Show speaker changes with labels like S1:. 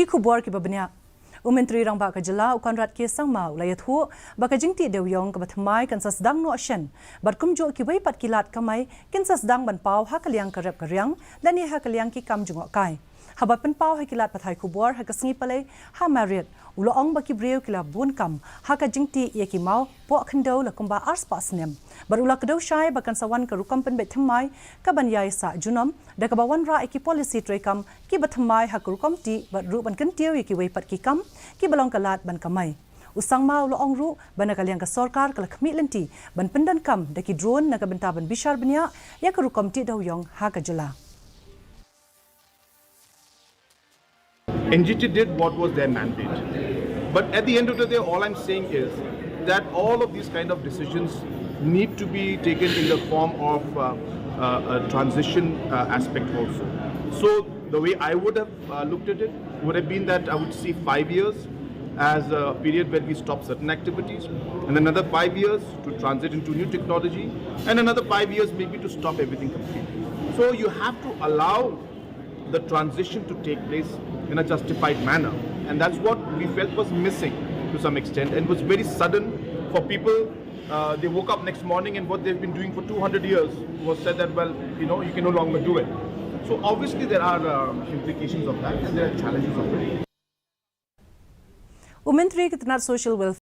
S1: ki khubor ki babnya Myntri Rangb ka jala ukan rat ke sangmau layathu baka jingti Dewiong ka Thymai kan Sdang no Shen barkum jo Kiwei pat kilat Kamai kin Sdang ban pau ha kaliang karep karyang lani ha kaliang ki kam jungo kai habat pen pau ha kilat pathai khubor ha kasingi pale ha mariat ulo ong baki breu kila bun kam ha ka jingti ye ki mau po khndo la kumba ars pasnem barula kdo shai bakan sawan ka Rukom pen be Thymai ka ban yai sa junom da ka bawan ra ki policy trekam ki ba Thymai ha ka Rukom ti ba ru ban kan tiu ye ki wei pat ki kam ki balong kalat ban Kamai usang mau lo ong ru ban ka liang ka sarkar ka khmi lenti ban pendan kam da ki drone na ka benta ban bishar bnya ya ka Rukom ti Dewiong ha ka jala
S2: NGT did what was their mandate. But at the end of the day, all I'm saying is that all of these kind of decisions need to be taken in the form of a transition aspect also. So the way I would have looked at it would have been that I would see 5 years as a period where we stop certain activities, and another 5 years to transit into new technology, and another 5 years maybe to stop everything completely. So you have to allow the transition to take place in a justified manner, and that's what we felt was missing to some extent, and was very sudden for people. They woke up next morning and what they've been doing for 200 years was said that, well, you know, you can no longer do it. So obviously there are implications of that, and there are challenges of it.
S1: Myntri kitna social welfare